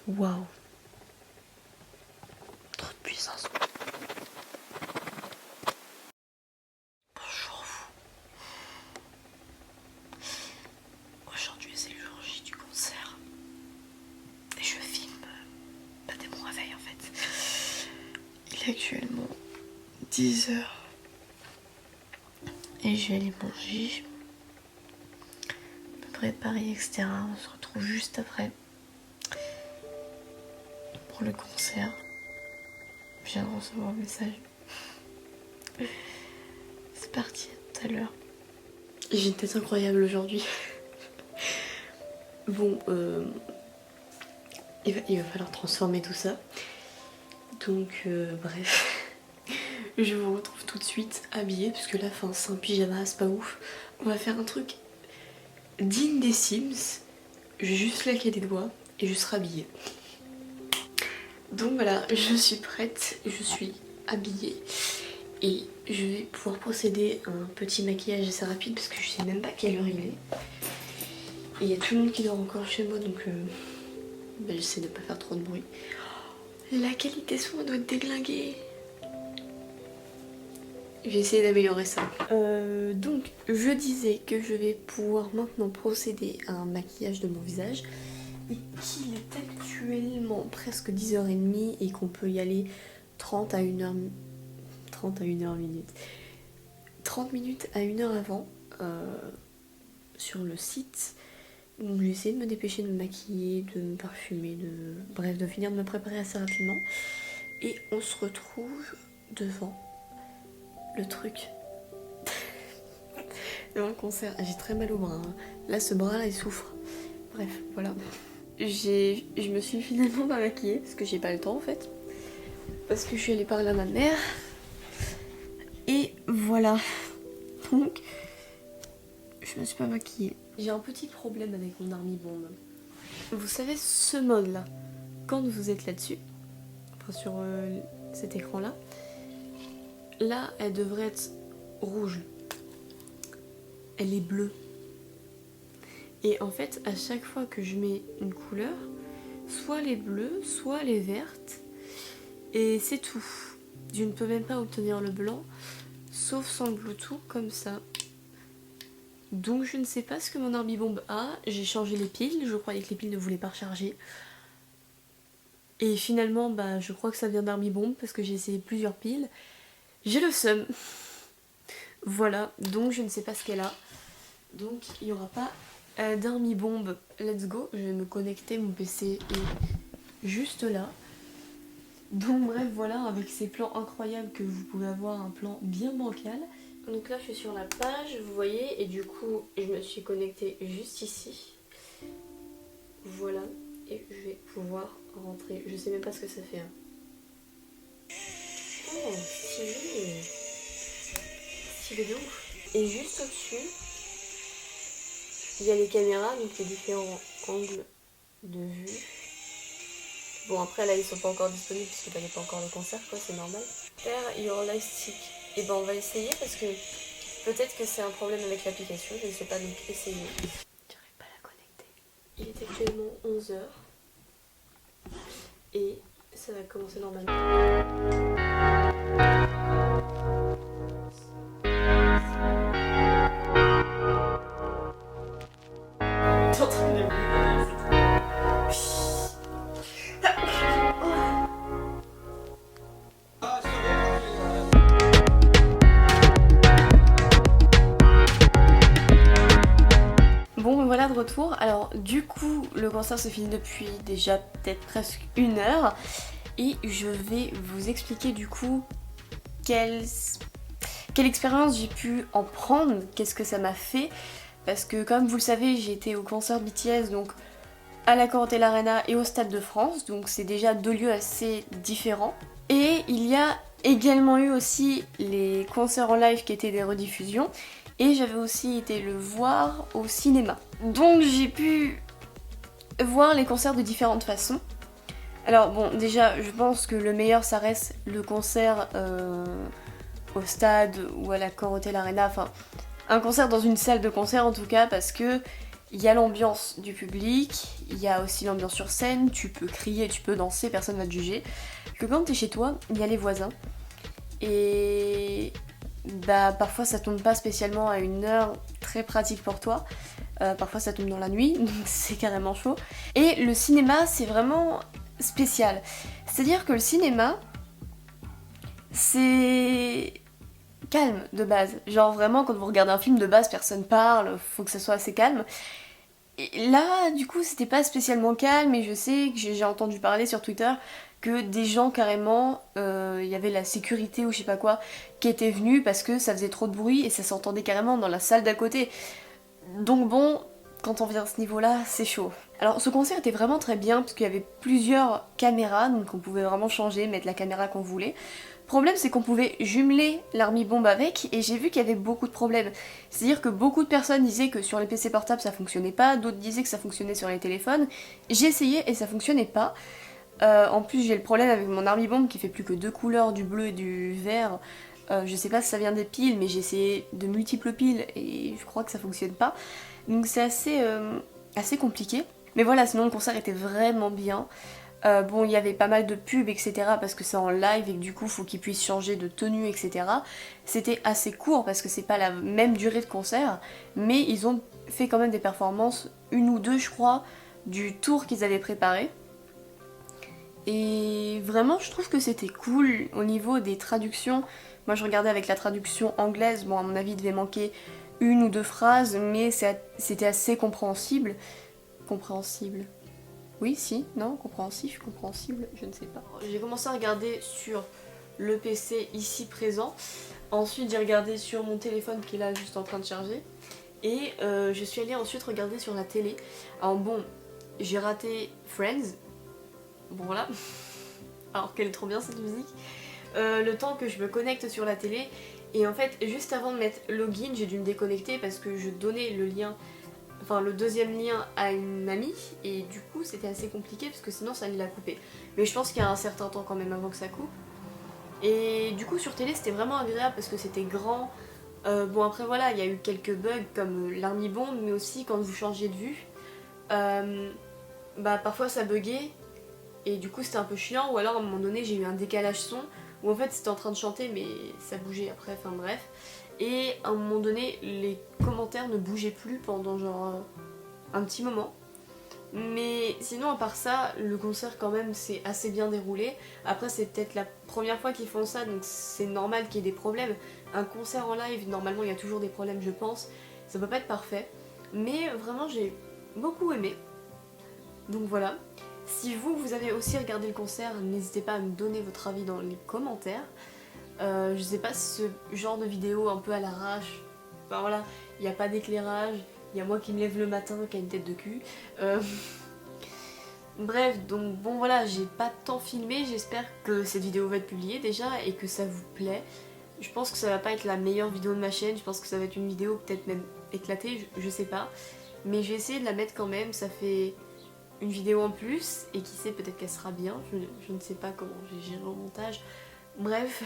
Waouh. Trop de puissance. Bonjour vous. Aujourd'hui c'est le jour J du concert. Et je filme dès mon réveil en fait. Il est actuellement 10h. Et je vais aller manger. Me préparer, etc. On se retrouve juste après. Pour le concert. Je viens de recevoir un message. C'est parti, à tout à l'heure. J'ai une tête incroyable aujourd'hui. Bon, il va falloir transformer tout ça. Donc, bref. Je vous retrouve tout de suite habillée, parce que là, c'est un pyjama, c'est pas ouf. On va faire un truc digne des Sims. Je vais juste claquer des doigts et je serai habillée. Donc voilà, je suis prête, je suis habillée. Et je vais pouvoir procéder à un petit maquillage assez rapide parce que je sais même pas quelle heure il est. Et il y a tout le monde qui dort encore chez moi, donc j'essaie de pas faire trop de bruit. La qualité son doit être déglinguée. Je vais essayer d'améliorer ça. Donc je disais que je vais pouvoir maintenant procéder à un maquillage de mon visage. Et qu'il est actuellement presque 10h30 et qu'on peut y aller 30 minutes à 1h avant sur le site. Donc j'ai essayé de me dépêcher de me maquiller, de me parfumer, bref, de finir de me préparer assez rapidement. Et on se retrouve devant le truc. Devant le concert. J'ai très mal au bras. Hein. Là, ce bras-là, il souffre. Bref, voilà. Je me suis finalement pas maquillée parce que j'ai pas le temps en fait. Parce que je suis allée parler à ma mère. Et voilà. Donc, je me suis pas maquillée. J'ai un petit problème avec mon Army Bomb. Vous savez ce mode là, quand vous êtes là-dessus, enfin sur cet écran là, là elle devrait être rouge. Elle est bleue. Et en fait, à chaque fois que je mets une couleur, soit elle est bleue, soit elle est verte. Et c'est tout. Je ne peux même pas obtenir le blanc, sauf sans le Bluetooth, comme ça. Donc je ne sais pas ce que mon Army Bomb a. J'ai changé les piles, je croyais que les piles ne voulaient pas recharger. Et finalement, bah, je crois que ça vient d'Army Bomb, parce que j'ai essayé plusieurs piles. J'ai le seum. Voilà, donc je ne sais pas ce qu'elle a. Donc il n'y aura pas d'Army Bomb. Let's go, je vais me connecter, mon PC est juste là. Donc bref, voilà, avec ces plans incroyables que vous pouvez avoir, un plan bien bancal. Donc là je suis sur la page, vous voyez, et du coup je me suis connectée juste ici. Voilà, et je vais pouvoir rentrer. Je sais même pas ce que ça fait. Hein. Oh, stylé. Stylé de ouf. Et juste au-dessus, il y a les caméras, donc les différents angles de vue. Bon après là ils sont pas encore disponibles parce qu'il n'y a pas encore le concert quoi, c'est normal. Faire your lightstick. Et ben on va essayer parce que peut-être que c'est un problème avec l'application, je ne sais pas, donc essayer. J'arrive pas à la connecter. Il est actuellement 11h et ça va commencer normalement. Bon voilà de retour, alors du coup le concert se finit depuis déjà peut-être presque 1h et je vais vous expliquer du coup quelle expérience j'ai pu en prendre, qu'est-ce que ça m'a fait, parce que comme vous le savez j'ai été au concert de BTS donc à l'Accor Hotel Arena et au Stade de France, donc c'est déjà deux lieux assez différents. Et il y a également eu aussi les concerts en live qui étaient des rediffusions. Et j'avais aussi été le voir au cinéma. Donc j'ai pu voir les concerts de différentes façons. Alors bon, déjà je pense que le meilleur ça reste le concert au stade ou à l'Accor Hotel Arena. Enfin, un concert dans une salle de concert en tout cas, parce que Il y a l'ambiance du public, il y a aussi l'ambiance sur scène, tu peux crier, tu peux danser, personne va te juger. Que quand t'es chez toi, il y a les voisins. Et bah parfois ça tombe pas spécialement à une heure très pratique pour toi. Parfois ça tombe dans la nuit, donc c'est carrément chaud. Et le cinéma, c'est vraiment spécial. C'est-à-dire que le cinéma, c'est calme de base. Genre vraiment, quand vous regardez un film de base, personne parle, faut que ça soit assez calme. Et là, du coup, c'était pas spécialement calme, et je sais que j'ai entendu parler sur Twitter que des gens carrément, il y avait la sécurité ou je sais pas quoi, qui étaient venus parce que ça faisait trop de bruit et ça s'entendait carrément dans la salle d'à côté. Donc bon, quand on vient à ce niveau-là, c'est chaud. Alors ce concert était vraiment très bien parce qu'il y avait plusieurs caméras, donc on pouvait vraiment changer, mettre la caméra qu'on voulait. Problème, c'est qu'on pouvait jumeler l'Army Bomb avec, et j'ai vu qu'il y avait beaucoup de problèmes. C'est-à-dire que beaucoup de personnes disaient que sur les PC portables ça fonctionnait pas, d'autres disaient que ça fonctionnait sur les téléphones. J'ai essayé et ça fonctionnait pas. En plus j'ai le problème avec mon Army Bomb qui fait plus que deux couleurs, du bleu et du vert. Je sais pas si ça vient des piles, mais j'ai essayé de multiples piles et je crois que ça fonctionne pas. Donc c'est assez compliqué. Mais voilà, sinon le concert était vraiment bien. Bon, il y avait pas mal de pubs, etc. parce que c'est en live et que du coup, faut qu'ils puissent changer de tenue, etc. C'était assez court parce que c'est pas la même durée de concert, mais ils ont fait quand même des performances, une ou deux, je crois, du tour qu'ils avaient préparé. Et vraiment, je trouve que c'était cool au niveau des traductions. Moi, je regardais avec la traduction anglaise. Bon, à mon avis, il devait manquer une ou deux phrases, mais c'était assez compréhensible. Compréhensible. Oui, si, non, compréhensif, compréhensible, je ne sais pas. J'ai commencé à regarder sur le PC ici présent. Ensuite, j'ai regardé sur mon téléphone qui est là juste en train de charger. Et je suis allée ensuite regarder sur la télé. Alors bon, j'ai raté Friends. Bon voilà. Alors qu'elle est trop bien cette musique. Le temps que je me connecte sur la télé. Et en fait, juste avant de mettre login, j'ai dû me déconnecter parce que je donnais le lien, enfin le deuxième lien à une amie. Et du coup, c'était assez compliqué parce que sinon ça allait la couper. Mais je pense qu'il y a un certain temps quand même avant que ça coupe. Et du coup, sur télé, c'était vraiment agréable parce que c'était grand. Bon, après voilà, il y a eu quelques bugs comme l'Army Bomb, mais aussi quand vous changez de vue. Bah parfois ça buguait. Et du coup c'était un peu chiant, ou alors à un moment donné j'ai eu un décalage son où en fait c'était en train de chanter mais ça bougeait après, enfin bref. Et à un moment donné les commentaires ne bougeaient plus pendant genre un petit moment. Mais sinon à part ça, le concert quand même s'est assez bien déroulé. Après c'est peut-être la première fois qu'ils font ça donc c'est normal qu'il y ait des problèmes. Un concert en live, normalement il y a toujours des problèmes je pense. Ça peut pas être parfait. Mais vraiment j'ai beaucoup aimé. Donc voilà. Si vous avez aussi regardé le concert, n'hésitez pas à me donner votre avis dans les commentaires. Je sais pas, ce genre de vidéo un peu à l'arrache, enfin voilà, il n'y a pas d'éclairage, il y a moi qui me lève le matin qui a une tête de cul. Bref, donc bon voilà, j'ai pas tant filmé, j'espère que cette vidéo va être publiée déjà et que ça vous plaît. Je pense que ça va pas être la meilleure vidéo de ma chaîne, je pense que ça va être une vidéo peut-être même éclatée, je sais pas. Mais je vais essayer de la mettre quand même, ça fait une vidéo en plus, et qui sait, peut-être qu'elle sera bien, je ne sais pas comment j'ai géré au montage. Bref,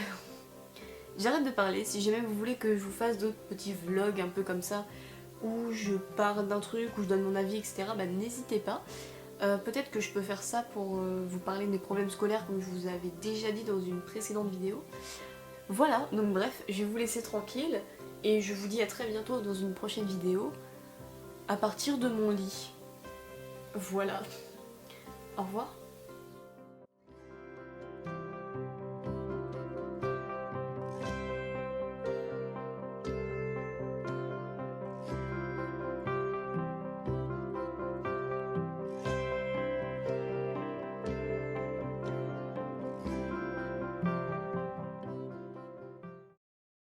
j'arrête de parler, si jamais vous voulez que je vous fasse d'autres petits vlogs un peu comme ça, où je parle d'un truc, où je donne mon avis, etc., bah n'hésitez pas. Peut-être que je peux faire ça pour vous parler de mes problèmes scolaires, comme je vous avais déjà dit dans une précédente vidéo. Voilà, donc bref, je vais vous laisser tranquille, et je vous dis à très bientôt dans une prochaine vidéo, à partir de mon lit. Voilà. Au revoir.